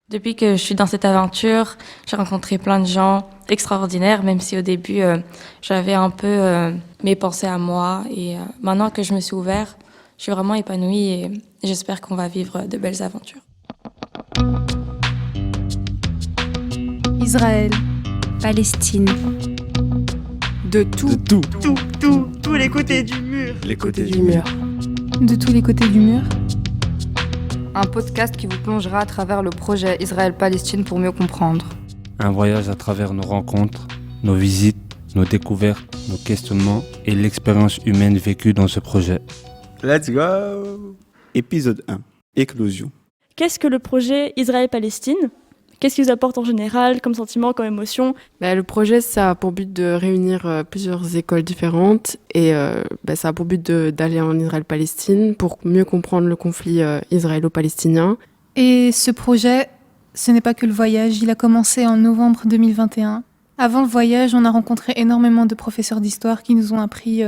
Depuis que je suis dans cette aventure, j'ai rencontré plein de gens extraordinaires, même si au début, j'avais un peu mes pensées à moi. Et maintenant que je me suis ouverte, je suis vraiment épanouie et j'espère qu'on va vivre de belles aventures. Israël, Palestine. De tout. Tous les côtés du mur. Les côtés du mur. De tous les côtés du mur. Un podcast qui vous plongera à travers le projet Israël-Palestine pour mieux comprendre. Un voyage à travers nos rencontres, nos visites, nos découvertes, nos questionnements et l'expérience humaine vécue dans ce projet. Let's go! Épisode 1. Éclosion. Qu'est-ce que le projet Israël-Palestine ? Qu'est-ce qu'il vous apporte en général comme sentiment, comme émotion ? Le projet, ça a pour but de réunir plusieurs écoles différentes et ça a pour but d'aller en Israël-Palestine pour mieux comprendre le conflit israélo-palestinien. Et ce projet, ce n'est pas que le voyage, il a commencé en novembre 2021. Avant le voyage, on a rencontré énormément de professeurs d'histoire qui nous ont appris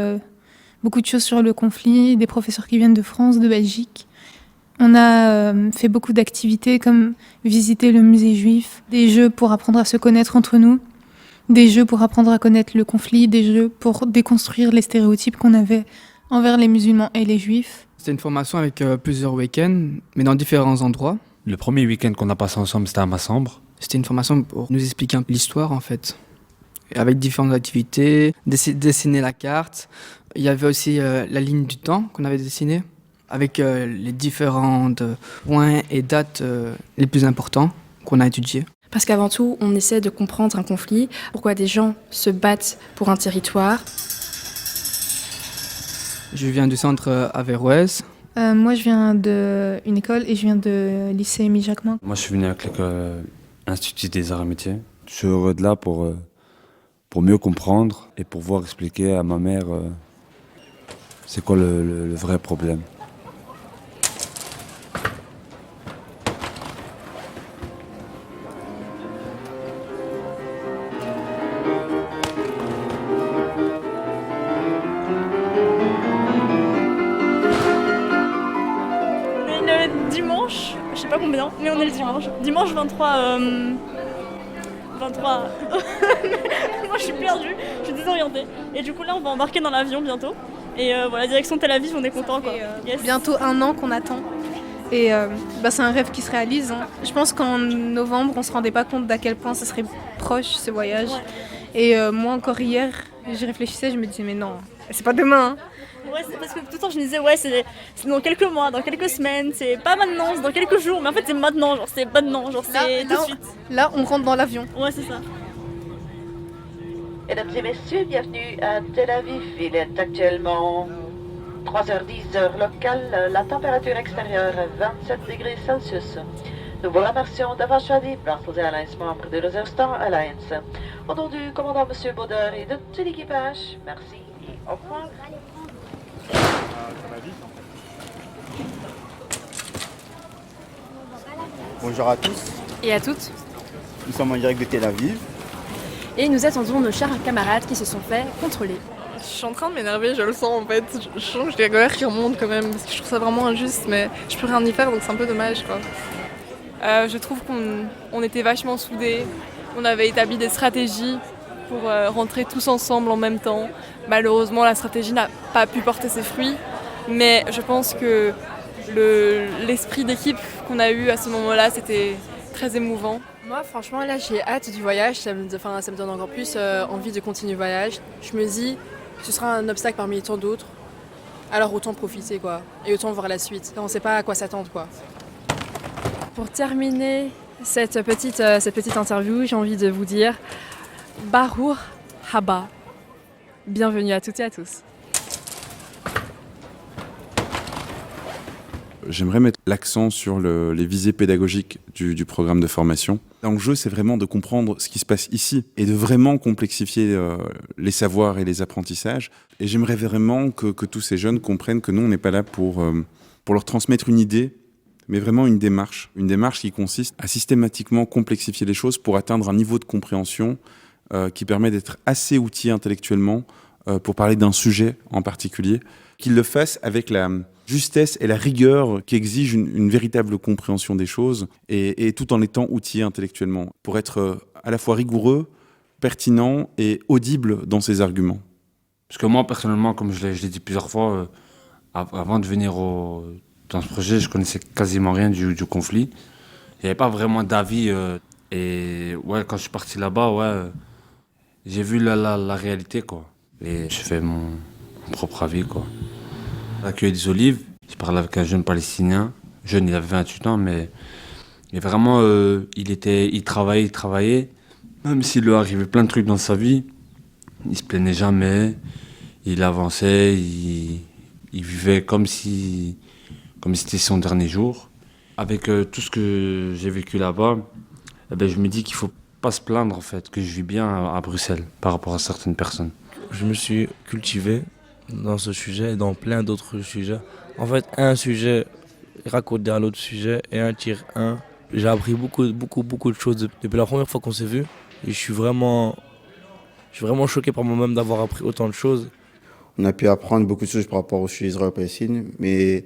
beaucoup de choses sur le conflit, des professeurs qui viennent de France, de Belgique. On a fait beaucoup d'activités comme visiter le musée juif, des jeux pour apprendre à se connaître entre nous, des jeux pour apprendre à connaître le conflit, des jeux pour déconstruire les stéréotypes qu'on avait envers les musulmans et les juifs. C'était une formation avec plusieurs week-ends, mais dans différents endroits. Le premier week-end qu'on a passé ensemble, c'était à Massambre. C'était une formation pour nous expliquer un peu l'histoire, en fait. Avec différentes activités, dessiner la carte. Il y avait aussi la ligne du temps qu'on avait dessinée, avec les différents points et dates les plus importants qu'on a étudiés. Parce qu'avant tout, on essaie de comprendre un conflit, pourquoi des gens se battent pour un territoire. Je viens du centre Averroès. Moi, je viens d'une école et je viens de lycée Émile Jacquemin. Moi, je suis venu avec l'Institut des Arts et Métiers. Je suis heureux de là pour mieux comprendre et pour pouvoir expliquer à ma mère c'est quoi le vrai problème. Dimanche, je sais pas combien, mais on est le dimanche. Dimanche 23. 23. Moi je suis perdue, je suis désorientée. Et du coup là on va embarquer dans l'avion bientôt. Et voilà, direction Tel Aviv, on est content quoi. Yes. Bientôt 1 an qu'on attend. Et c'est un rêve qui se réalise. Hein. Je pense qu'en novembre on se rendait pas compte d'à quel point ce serait proche ce voyage. Ouais. Et moi encore hier, j'y réfléchissais, je me disais mais non, c'est pas demain. Hein. Ouais, c'est parce que tout le temps je me disais c'est dans quelques mois, dans quelques semaines, c'est pas maintenant, c'est dans quelques jours, mais en fait c'est maintenant, c'est maintenant, c'est tout de suite. Là on rentre dans l'avion. Ouais c'est ça. Mesdames et messieurs, bienvenue à Tel Aviv. Il est actuellement 3h10 heure locale, la température extérieure est 27 degrés Celsius. Nous vous remercions d'avoir choisi Brussels Airlines, membre de l'Eurostar Alliance. Au nom du commandant M. Bauder et de tout l'équipage, merci et au revoir. Bonjour à tous et à toutes. Nous sommes en direct de Tel Aviv. Et nous attendons nos chers camarades qui se sont fait contrôler. Je suis en train de m'énerver, je le sens en fait. Je sens que j'ai la colère qui remonte quand même, parce que je trouve ça vraiment injuste, mais je peux rien y faire, donc c'est un peu dommage quoi. Je trouve qu'on était vachement soudés, on avait établi des stratégies pour rentrer tous ensemble en même temps. Malheureusement, la stratégie n'a pas pu porter ses fruits, mais je pense que l'esprit d'équipe qu'on a eu à ce moment-là, c'était très émouvant. Moi, franchement, là, j'ai hâte du voyage. Ça me donne encore plus envie de continuer le voyage. Je me dis, ce sera un obstacle parmi tant d'autres. Alors autant profiter, quoi. Et autant voir la suite. On ne sait pas à quoi s'attendre, quoi. Pour terminer cette petite interview, j'ai envie de vous dire Baruch Haba. Bienvenue à toutes et à tous. J'aimerais mettre l'accent sur les visées pédagogiques du programme de formation. L'enjeu, c'est vraiment de comprendre ce qui se passe ici et de vraiment complexifier les savoirs et les apprentissages. Et j'aimerais vraiment que tous ces jeunes comprennent que nous, on n'est pas là pour leur transmettre une idée, mais vraiment une démarche qui consiste à systématiquement complexifier les choses pour atteindre un niveau de compréhension qui permet d'être assez outillé intellectuellement pour parler d'un sujet en particulier, qu'il le fasse avec la justesse et la rigueur qui exige une véritable compréhension des choses et tout en étant outillé intellectuellement pour être à la fois rigoureux, pertinent et audible dans ses arguments. Parce que moi, personnellement, comme je l'ai dit plusieurs fois, avant de venir dans ce projet, je connaissais quasiment rien du conflit. Il n'y avait pas vraiment d'avis. Et ouais, quand je suis parti là-bas, j'ai vu la réalité, quoi. Et j'ai fait mon propre avis, quoi. À la cueillette des olives, j'ai parlé avec un jeune Palestinien. Jeune, il avait 28 ans, mais vraiment, il travaillait. Même s'il lui arrivait plein de trucs dans sa vie, il se plaignait jamais. Il avançait, il vivait comme si c'était son dernier jour. Avec tout ce que j'ai vécu là-bas, je me dis qu'il faut pas se plaindre, en fait, que je vis bien à Bruxelles par rapport à certaines personnes. Je me suis cultivé dans ce sujet et dans plein d'autres sujets. En fait, un sujet raccorde à l'autre sujet et un tire un. J'ai appris beaucoup de choses depuis la première fois qu'on s'est vu. Et je suis vraiment choqué par moi-même d'avoir appris autant de choses. On a pu apprendre beaucoup de choses par rapport au sujet Israël-Palestine, mais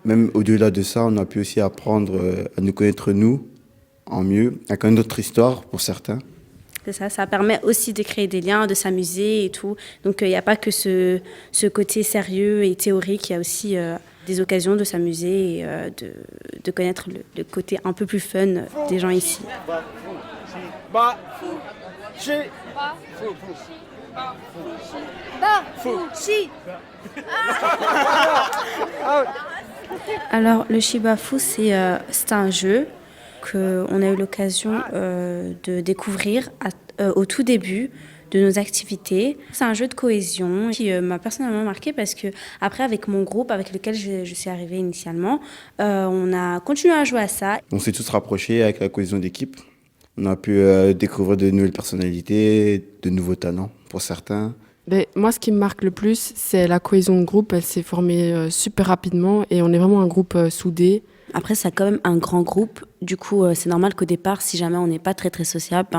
même au-delà de ça, on a pu aussi apprendre à nous connaître nous en mieux, à connaître notre histoire pour certains. C'est ça permet aussi de créer des liens, de s'amuser et tout. Donc il n'y a pas que ce côté sérieux et théorique, il y a aussi des occasions de s'amuser et de connaître le côté un peu plus fun des gens ici. Alors le Shibafu, c'est un jeu qu'on a eu l'occasion de découvrir au tout début de nos activités. C'est un jeu de cohésion qui m'a personnellement marqué parce que après, avec mon groupe avec lequel je suis arrivée initialement, on a continué à jouer à ça. On s'est tous rapprochés avec la cohésion d'équipe. On a pu découvrir de nouvelles personnalités, de nouveaux talents pour certains. Moi, ce qui me marque le plus, c'est la cohésion de groupe. Elle s'est formée super rapidement et on est vraiment un groupe soudé. Après, c'est quand même un grand groupe. Du coup, c'est normal qu'au départ, si jamais on n'est pas très, très sociable,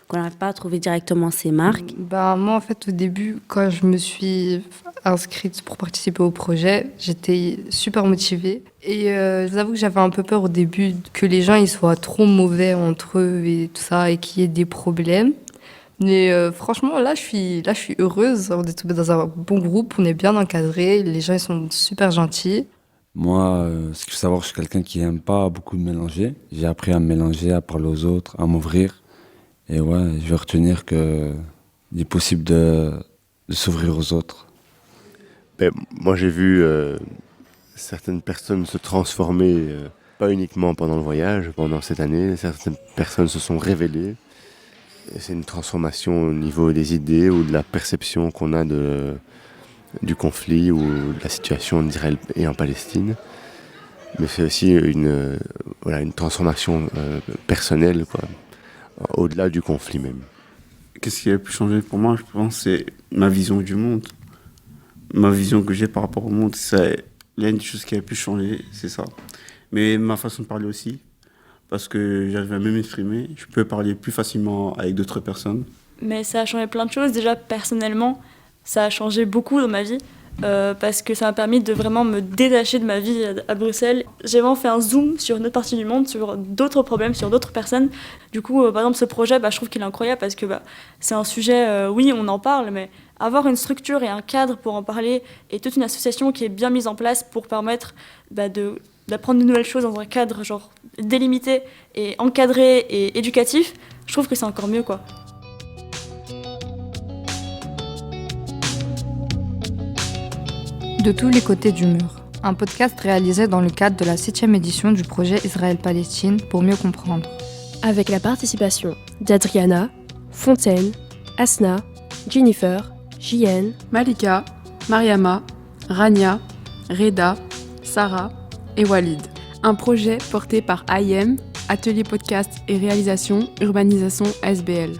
qu'on n'arrive pas à trouver directement ses marques. Moi, en fait, au début, quand je me suis inscrite pour participer au projet, j'étais super motivée. Et je vous avoue que j'avais un peu peur au début que les gens ils soient trop mauvais entre eux et tout ça, et qu'il y ait des problèmes. Mais franchement, là, je suis heureuse. On est tombé dans un bon groupe, on est bien encadré, les gens ils sont super gentils. Moi, ce qu'il faut savoir, je suis quelqu'un qui n'aime pas beaucoup me mélanger. J'ai appris à me mélanger, à parler aux autres, à m'ouvrir. Et ouais, je vais retenir qu'il est possible de s'ouvrir aux autres. Moi, j'ai vu certaines personnes se transformer, pas uniquement pendant le voyage, pendant cette année. Certaines personnes se sont révélées. Et c'est une transformation au niveau des idées ou de la perception qu'on a du conflit ou de la situation en Israël et en Palestine. Mais c'est aussi une transformation personnelle, quoi, au-delà du conflit même. Qu'est-ce qui a pu changer pour moi? Je pense que c'est ma vision du monde. Ma vision que j'ai par rapport au monde, il y a une chose qui a pu changer, c'est ça. Mais ma façon de parler aussi, parce que j'arrive à mieux m'exprimer, je peux parler plus facilement avec d'autres personnes. Mais ça a changé plein de choses. Déjà, personnellement, ça a changé beaucoup dans ma vie parce que ça m'a permis de vraiment me détacher de ma vie à Bruxelles. J'ai vraiment fait un zoom sur une autre partie du monde, sur d'autres problèmes, sur d'autres personnes. Du coup, par exemple, ce projet, je trouve qu'il est incroyable parce que c'est un sujet, oui, on en parle, mais avoir une structure et un cadre pour en parler et toute une association qui est bien mise en place pour permettre d'apprendre de nouvelles choses dans un cadre genre délimité et encadré et éducatif, je trouve que c'est encore mieux, quoi. De tous les côtés du mur, un podcast réalisé dans le cadre de la 7e édition du projet Israël-Palestine pour mieux comprendre. Avec la participation d'Adriana, Fontaine, Asna, Jennifer, JN, Malika, Mariama, Rania, Reda, Sarah et Walid. Un projet porté par IM, Atelier Podcast et Réalisation Urbanisation SBL.